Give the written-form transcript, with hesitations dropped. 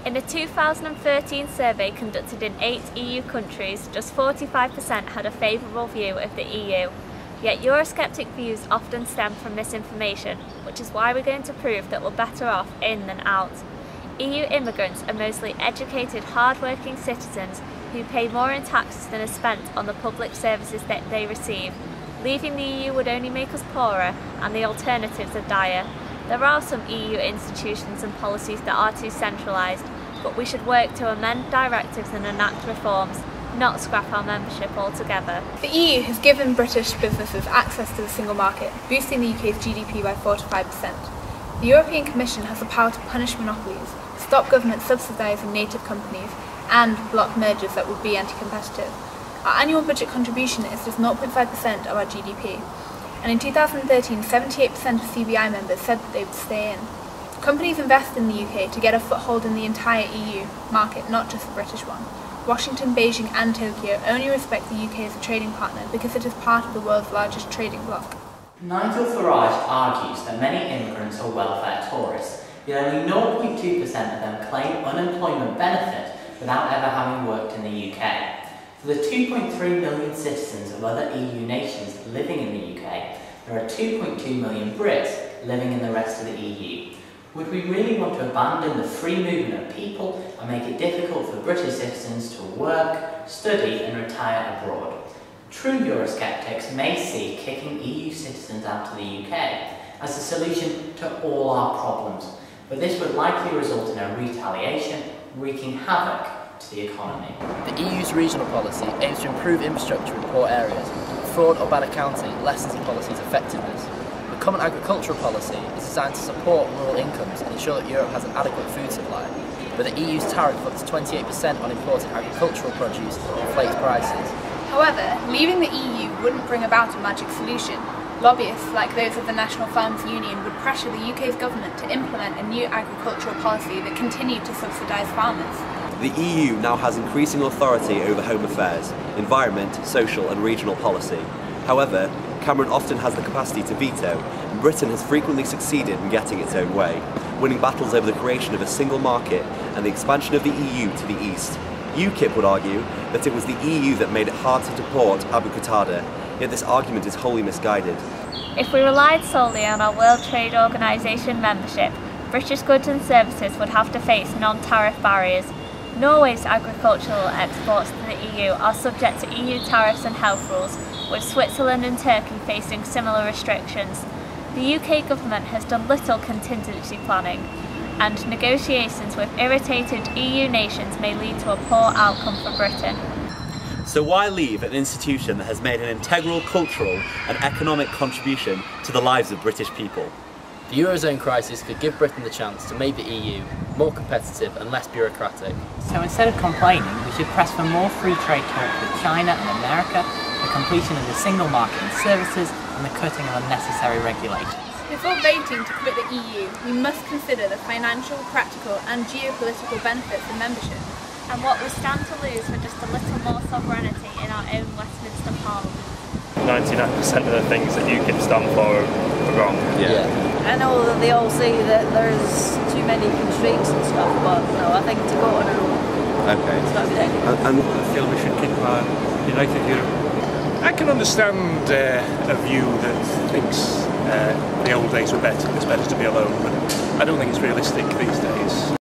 In a 2013 survey conducted in 8 EU countries, just 45% had a favourable view of the EU. Yet Eurosceptic views often stem from misinformation, which is why we're going to prove that we're better off in than out. EU immigrants are mostly educated, hard-working citizens who pay more in taxes than is spent on the public services that they receive. Leaving the EU would only make us poorer, and the alternatives are dire. There are some EU institutions and policies that are too centralised, but we should work to amend directives and enact reforms, not scrap our membership altogether. The EU has given British businesses access to the single market, boosting the UK's GDP by 4 to 5%. The European Commission has the power to punish monopolies, stop government subsidising native companies, and block mergers that would be anti-competitive. Our annual budget contribution is just 0.5% of our GDP, and in 2013 78% of CBI members said that they would stay in. Companies invest in the UK to get a foothold in the entire EU market, not just the British one. Washington, Beijing and Tokyo only respect the UK as a trading partner because it is part of the world's largest trading bloc. Nigel Farage argues that many immigrants are welfare tourists, yet only 0.2% of them claim unemployment benefit without ever having worked in the UK. For the 2.3 million citizens of other EU nations living in the UK, there are 2.2 million Brits living in the rest of the EU. Would we really want to abandon the free movement of people and make it difficult for British citizens to work, study and retire abroad? True Eurosceptics may see kicking EU citizens out of the UK as a solution to all our problems, but this would likely result in a retaliation, wreaking havoc to the economy. The EU's regional policy aims to improve infrastructure in poor areas. Fraud or bad accounting lessens the policy's effectiveness. The Common Agricultural Policy is designed to support rural incomes and ensure that Europe has an adequate food supply, but the EU's tariff up to 28% on imported agricultural produce inflates prices. However, leaving the EU wouldn't bring about a magic solution. Lobbyists like those of the National Farmers Union would pressure the UK's government to implement a new agricultural policy that continued to subsidise farmers. The EU now has increasing authority over home affairs, environment, social and regional policy. However, Cameron often has the capacity to veto, and Britain has frequently succeeded in getting its own way, winning battles over the creation of a single market and the expansion of the EU to the east. UKIP would argue that it was the EU that made it hard to deport Abu Qatada, yet this argument is wholly misguided. If we relied solely on our World Trade Organisation membership, British goods and services would have to face non-tariff barriers. Norway's agricultural exports to the EU are subject to EU tariffs and health rules, with Switzerland and Turkey facing similar restrictions. The UK government has done little contingency planning, and negotiations with irritated EU nations may lead to a poor outcome for Britain. So why leave an institution that has made an integral cultural and economic contribution to the lives of British people? The Eurozone crisis could give Britain the chance to make the EU more competitive and less bureaucratic. So instead of complaining, we should press for more free trade talks with China and America, the completion of the single market in services, and the cutting of unnecessary regulations. Before voting to quit the EU, we must consider the financial, practical and geopolitical benefits of membership. And what we stand to lose for just a little more sovereignty in our own Westminster Parliament. 99% of the things that UKIP stand for are wrong. Yeah. I know that they all say that there's too many constraints and stuff, but no, I think to go on our own, it's not a good idea. And I feel we should keep United Europe. I can understand a view that thinks the old days were better, it's better to be alone, but I don't think it's realistic these days.